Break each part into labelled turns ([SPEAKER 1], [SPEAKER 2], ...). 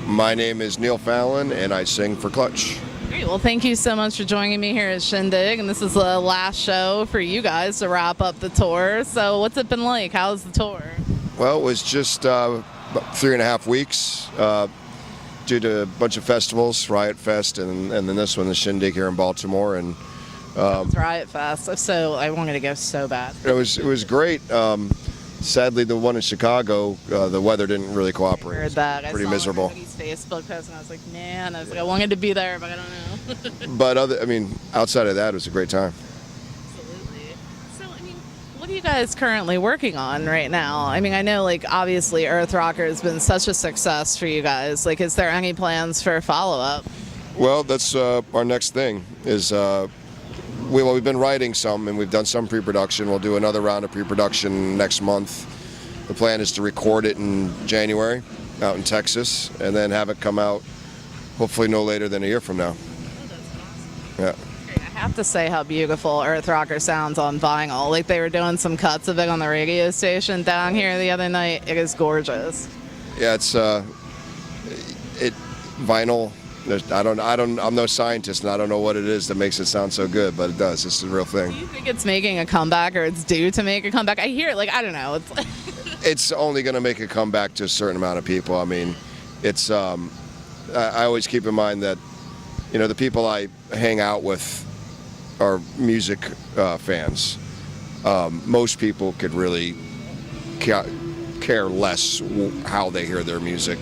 [SPEAKER 1] My name is Neil Fallon, and I sing for Clutch.
[SPEAKER 2] Great. Well, thank you so much for joining me here at Shindig, and this is the last show for you guys to wrap up the tour. So what's it been like? How's the tour?
[SPEAKER 1] Well, it was just about 3.5 weeks due to a bunch of festivals, Riot Fest, and then this one, the Shindig here in Baltimore. And
[SPEAKER 2] It's Riot Fest. So I wanted to go so bad.
[SPEAKER 1] it was great. Sadly, the one in Chicago, the weather didn't really cooperate.
[SPEAKER 2] I heard that.
[SPEAKER 1] Pretty
[SPEAKER 2] I saw
[SPEAKER 1] miserable.
[SPEAKER 2] everybody's Facebook post, and I was like, man, I wanted to be there, but I don't know.
[SPEAKER 1] But outside of that, it was a great time.
[SPEAKER 2] Absolutely. So, what are you guys currently working on right now? I know, obviously Earth Rocker has been such a success for you guys. Is there any plans for follow-up?
[SPEAKER 1] Well, that's our next thing is we've been writing some, and we've done some pre-production. We'll do another round of pre-production next month. The plan is to record it in January out in Texas, and then have it come out hopefully no later than a year from now.
[SPEAKER 2] Oh, that's awesome.
[SPEAKER 1] Yeah.
[SPEAKER 2] I have to say how beautiful Earth Rocker sounds on vinyl. They were doing some cuts of it on the radio station down here the other night. It is gorgeous.
[SPEAKER 1] Yeah, it's vinyl. I'm no scientist, and I don't know what it is that makes it sound so good, but it does. It's a real thing.
[SPEAKER 2] Do you think it's making a comeback, or it's due to make a comeback? I hear it, I don't know.
[SPEAKER 1] It's only going to make a comeback to a certain amount of people. It's I always keep in mind that, the people I hang out with are music fans. Most people could really care less how they hear their music.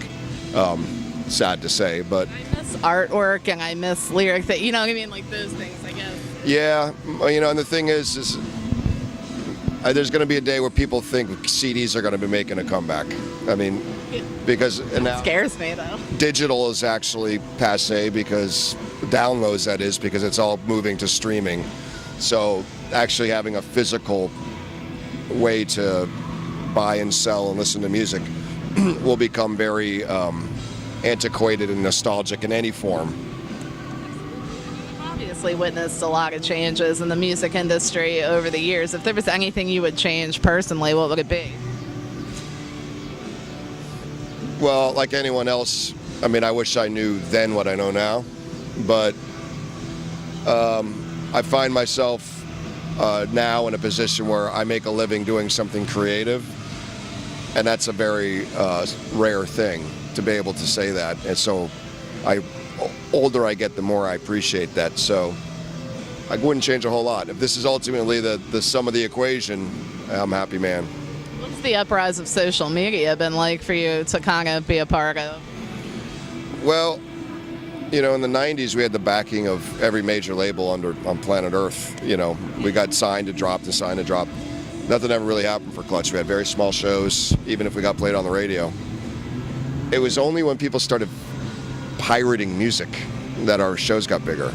[SPEAKER 1] Sad to say, but
[SPEAKER 2] I miss artwork and I miss lyrics. You know what I mean? Those things, I guess.
[SPEAKER 1] Yeah, and the thing is there's going to be a day where people think CDs are going to be making a comeback. Because now
[SPEAKER 2] Scares me though.
[SPEAKER 1] Digital is actually passé, because downloads, that is, because it's all moving to streaming. So actually having a physical way to buy and sell and listen to music will become very antiquated and nostalgic in any form.
[SPEAKER 2] We've obviously witnessed a lot of changes in the music industry over the years. If there was anything you would change personally, what would it be?
[SPEAKER 1] Well, like anyone else, I wish I knew then what I know now, but I find myself now in a position where I make a living doing something creative, and that's a very rare thing to be able to say that. And so older I get, the more I appreciate that. So I wouldn't change a whole lot. If this is ultimately the sum of the equation, I'm a happy man.
[SPEAKER 2] What's the uprise of social media been like for you to kind of be a part of?
[SPEAKER 1] Well, in the 90s, we had the backing of every major label on planet Earth. We got signed and dropped and signed and dropped. Nothing ever really happened for Clutch. We had very small shows, even if we got played on the radio. It was only when people started pirating music that our shows got bigger.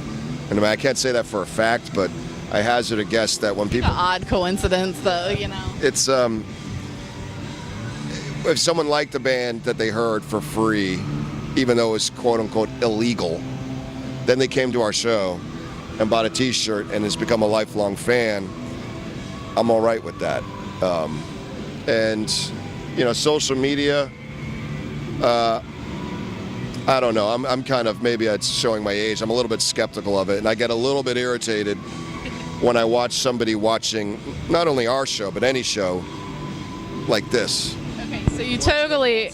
[SPEAKER 1] And I can't say that for a fact, but I hazard a guess that when people...
[SPEAKER 2] An odd coincidence, though,
[SPEAKER 1] It's, if someone liked a band that they heard for free, even though it was quote-unquote illegal, then they came to our show and bought a T-shirt and has become a lifelong fan, I'm all right with that. Social media... I don't know. I'm kind of, maybe it's showing my age. I'm a little bit skeptical of it, and I get a little bit irritated when I watch somebody watching not only our show but any show like this.
[SPEAKER 2] Okay, so you totally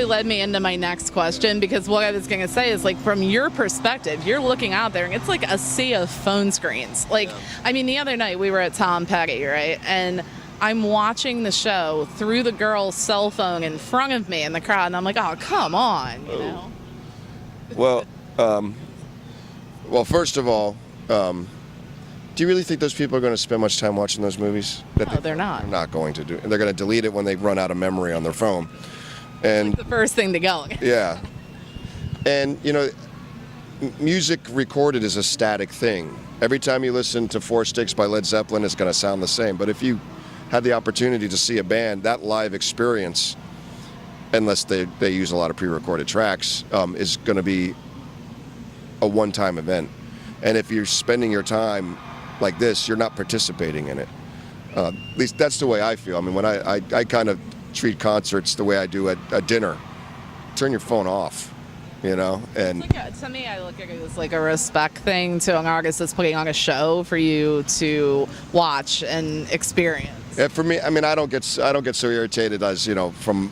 [SPEAKER 2] led me into my next question, because what I was going to say is, from your perspective, you're looking out there and it's like a sea of phone screens. The other night we were at Tom Petty, right? And I'm watching the show through the girl's cell phone in front of me in the crowd, and I'm like, oh, come on,
[SPEAKER 1] Well, first of all, do you really think those people are going to spend much time watching those movies?
[SPEAKER 2] No, they're not.
[SPEAKER 1] They're not going to do. They're going to delete it when they run out of memory on their phone. And
[SPEAKER 2] the first thing to go.
[SPEAKER 1] Yeah. And, music recorded is a static thing. Every time you listen to Four Sticks by Led Zeppelin, it's going to sound the same. But if you had the opportunity to see a band, that live experience, unless they use a lot of pre-recorded tracks, is going to be a one-time event. And if you're spending your time like this, you're not participating in it. At least that's the way I feel. When I kind of treat concerts the way I do at a dinner. Turn your phone off, and
[SPEAKER 2] To me, I look at it as like a respect thing to an artist that's putting on a show for you to watch and experience.
[SPEAKER 1] yeah, for me, I mean, I don't get so irritated as, from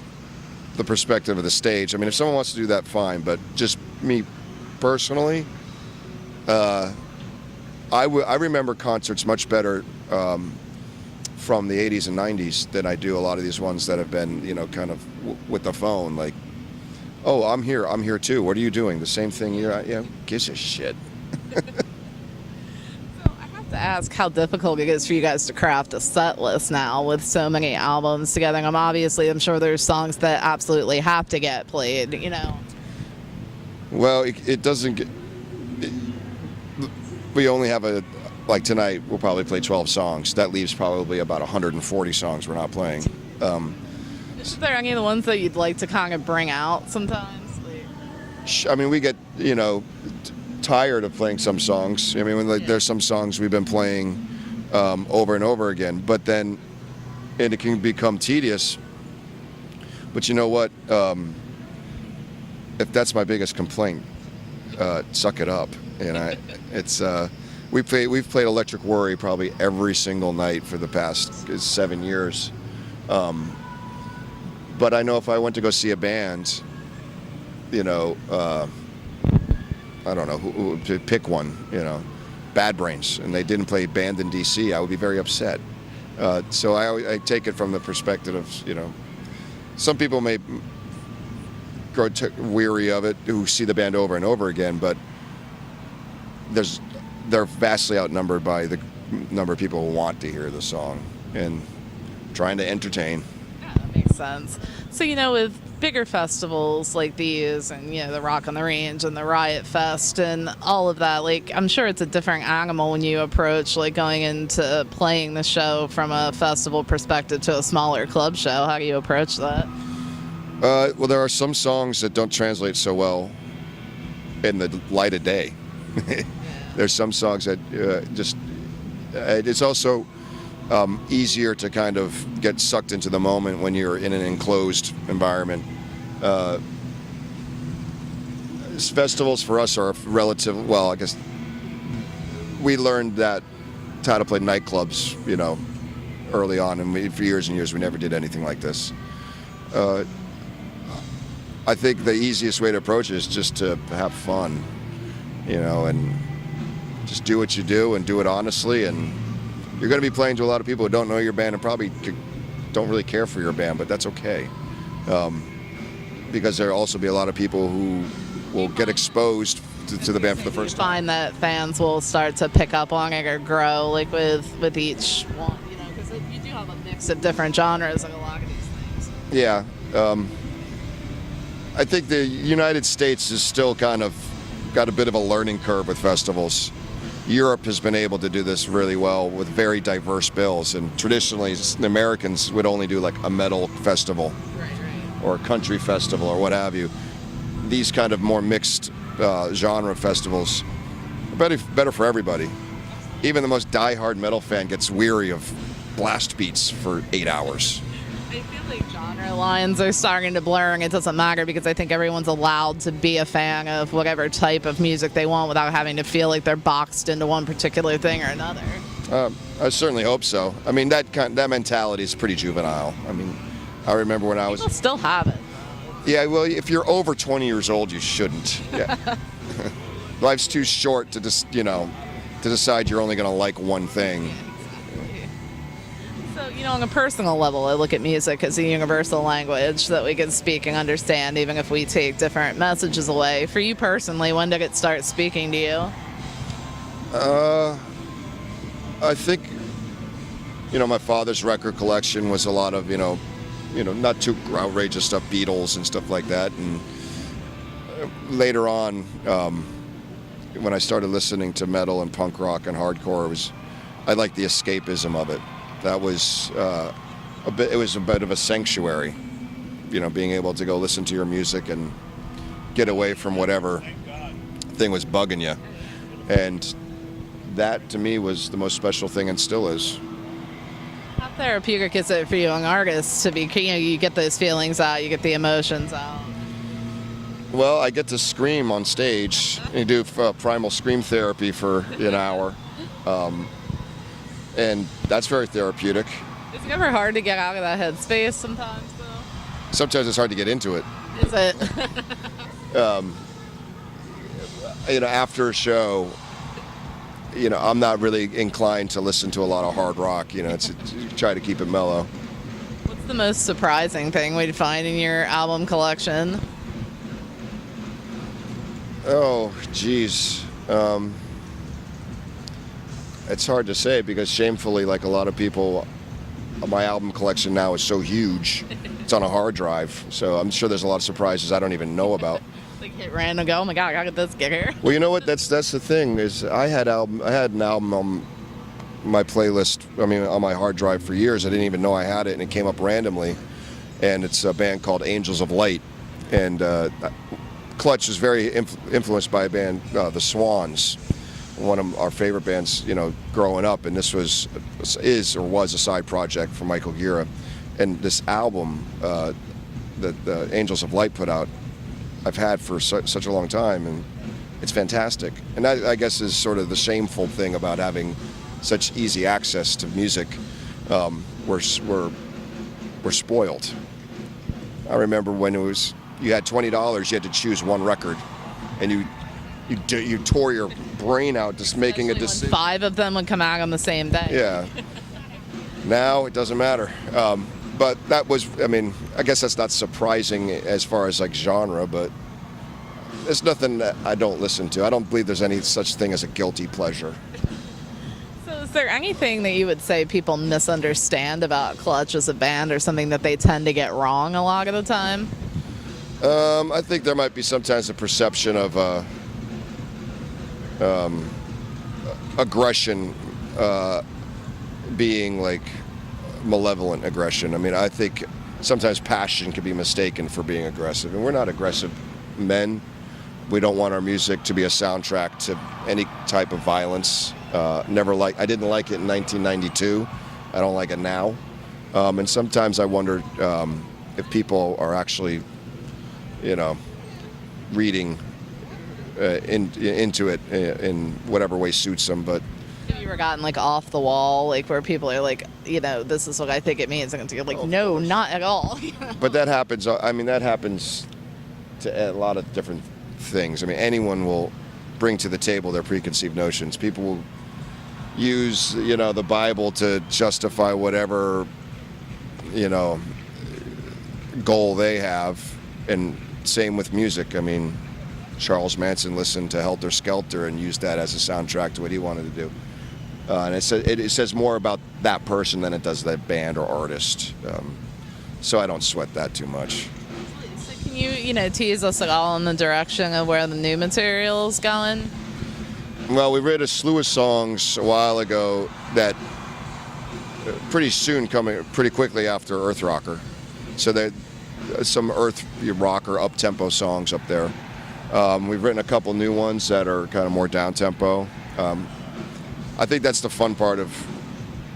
[SPEAKER 1] the perspective of the stage. I mean, if someone wants to do that, fine, but just me personally, I remember concerts much better from the 80s and 90s than I do a lot of these ones that have been, kind of with the phone, like, oh, I'm here too. What are you doing? The same thing you're at? Yeah, who gives a shit?
[SPEAKER 2] So I have to ask how difficult it is for you guys to craft a set list now with so many albums together. I'm sure there's songs that absolutely have to get played,
[SPEAKER 1] Well, it doesn't get... we only have like tonight, we'll probably play 12 songs. That leaves probably about 140 songs we're not playing.
[SPEAKER 2] Is there any of the ones that you'd like to kind of bring out sometimes?
[SPEAKER 1] I mean, we get, tired of playing some songs. I mean, there's some songs we've been playing over and over again, and it can become tedious. But you know what? If that's my biggest complaint, suck it up. We've played Electric Worry probably every single night for the past 7 years. But I know if I went to go see a band, I don't know, who to pick one, Bad Brains, and they didn't play Band in D.C., I would be very upset. So I take it from the perspective of, some people may grow weary of it who see the band over and over again, but they're vastly outnumbered by the number of people who want to hear the song and trying to entertain.
[SPEAKER 2] Yeah, that makes sense. So, with bigger festivals like these and, the Rock on the Range and the Riot Fest and all of that, I'm sure it's a different animal when you approach, going into playing the show from a festival perspective to a smaller club show. How do you approach that?
[SPEAKER 1] Well, there are some songs that don't translate so well in the light of day. There's some songs that it's also easier to kind of get sucked into the moment when you're in an enclosed environment. Festivals for us are I guess we learned that how to play nightclubs, early on, and for years and years we never did anything like this. I think the easiest way to approach it is just to have fun, and just do what you do and do it honestly. And you're going to be playing to a lot of people who don't know your band and probably don't really care for your band, but that's okay. Because there'll also be a lot of people who will get exposed to the band for the first time.
[SPEAKER 2] Find that fans will start to pick up on it or grow, with each one, because you do have a mix of different genres in a lot of these things.
[SPEAKER 1] Yeah. I think the United States is still kind of got a bit of a learning curve with festivals. Europe has been able to do this really well with very diverse bills, and traditionally the Americans would only do like a metal festival or a country festival or what have you. These kind of more mixed genre festivals are better for everybody. Even the most diehard metal fan gets weary of blast beats for 8 hours.
[SPEAKER 2] I feel like genre lines are starting to blur, and it doesn't matter because I think everyone's allowed to be a fan of whatever type of music they want without having to feel like they're boxed into one particular thing or another.
[SPEAKER 1] I certainly hope so. I mean, that mentality is pretty juvenile. I mean, I remember when I was...
[SPEAKER 2] People still have it.
[SPEAKER 1] Yeah, well, if you're over 20 years old, you shouldn't. Yeah. Life's too short to just, to decide you're only going to like one thing.
[SPEAKER 2] So, on a personal level, I look at music as a universal language that we can speak and understand, even if we take different messages away. For you personally, when did it start speaking to you?
[SPEAKER 1] I think, my father's record collection was a lot of, not too outrageous stuff, Beatles and stuff like that. And later on, when I started listening to metal and punk rock and hardcore, I liked the escapism of it. That was it was a bit of a sanctuary, being able to go listen to your music and get away from whatever thing was bugging you. And that, to me, was the most special thing and still is.
[SPEAKER 2] How Therapeutic is it for young artists to be, you get those feelings out, you get the emotions out?
[SPEAKER 1] Well, I get to scream on stage. You do primal scream therapy for an hour. And that's very therapeutic.
[SPEAKER 2] Is it ever hard to get out of that headspace sometimes, though?
[SPEAKER 1] Sometimes it's hard to get into it.
[SPEAKER 2] Is it?
[SPEAKER 1] After a show, I'm not really inclined to listen to a lot of hard rock. It's try to keep it mellow.
[SPEAKER 2] What's the most surprising thing we'd find in your album collection?
[SPEAKER 1] Oh, geez. It's hard to say because shamefully, like a lot of people, my album collection now is so huge. It's on a hard drive, so I'm sure there's a lot of surprises I don't even know about.
[SPEAKER 2] Like hit random, go, oh my god, how did this get here?
[SPEAKER 1] Well, you know what? That's the thing is I had an album on my playlist. On my hard drive for years. I didn't even know I had it, and it came up randomly. And it's a band called Angels of Light, and Clutch is very influenced by a band, the Swans, one of our favorite bands, growing up. And this was a side project for Michael Gira. And this album that the Angels of Light put out, I've had for such a long time, and it's fantastic. And that, I guess, is sort of the shameful thing about having such easy access to music. We're spoiled. I remember when you had $20, you had to choose one record, and you tore your brain out just making a decision.
[SPEAKER 2] 5 of them would come out on the same day.
[SPEAKER 1] Yeah. Now it doesn't matter. But that was, I guess that's not surprising as far as like genre, but there's nothing that I don't listen to. I don't believe there's any such thing as a guilty pleasure.
[SPEAKER 2] So is there anything that you would say people misunderstand about Clutch as a band, or something that they tend to get wrong a lot of the time?
[SPEAKER 1] I think there might be sometimes a perception of aggression being like malevolent aggression. I think sometimes passion can be mistaken for being aggressive, and we're not aggressive men. We don't want our music to be a soundtrack to any type of violence. I didn't like it in 1992. I don't like it now. And sometimes I wonder if people are actually, reading into it in whatever way suits them. But
[SPEAKER 2] have you ever gotten like off the wall, like where people are like, this is what I think it means, and you're like, no, not at all?
[SPEAKER 1] But that happens. That happens to a lot of different things. Anyone will bring to the table their preconceived notions. People will use, the Bible to justify whatever, goal they have, and same with music. Charles Manson listened to Helter Skelter and used that as a soundtrack to what he wanted to do. And it says more about that person than it does that band or artist. So I don't sweat that too much.
[SPEAKER 2] So can you, tease us at all in the direction of where the new material is going?
[SPEAKER 1] Well, we wrote a slew of songs a while ago that pretty quickly after Earth Rocker. So there's some Earth Rocker up-tempo songs up there. We've written a couple new ones that are kind of more down-tempo. I think that's the fun part of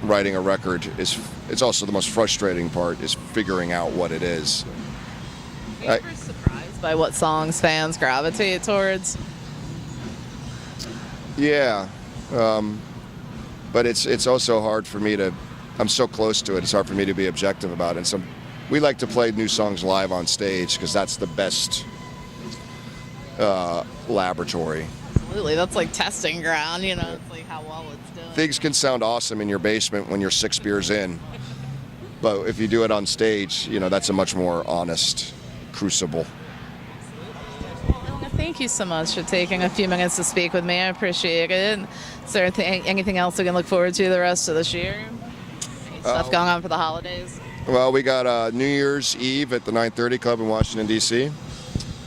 [SPEAKER 1] writing a record. It's also the most frustrating part, is figuring out what it is.
[SPEAKER 2] Are you ever surprised by what songs fans gravitate towards?
[SPEAKER 1] Yeah, but it's also hard for me to. I'm so close to it. It's hard for me to be objective about it. And so we like to play new songs live on stage because that's the best laboratory.
[SPEAKER 2] Absolutely, that's like testing ground. It's like how well it's doing.
[SPEAKER 1] Things can sound awesome in your basement when you're 6 beers in, but if you do it on stage, that's a much more honest crucible.
[SPEAKER 2] Thank you so much for taking a few minutes to speak with me. I appreciate it. Is there anything else we can look forward to the rest of this year? Any stuff going on for the holidays?
[SPEAKER 1] Well, we got New Year's Eve at the 930 Club in Washington, D.C.,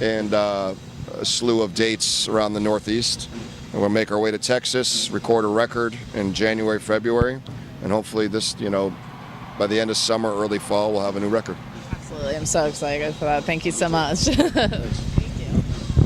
[SPEAKER 1] and a slew of dates around the Northeast. And we'll make our way to Texas, record a record in January, February, and hopefully this, by the end of summer, early fall, we'll have a new record.
[SPEAKER 2] Absolutely. I'm so excited for that. Thank you so much.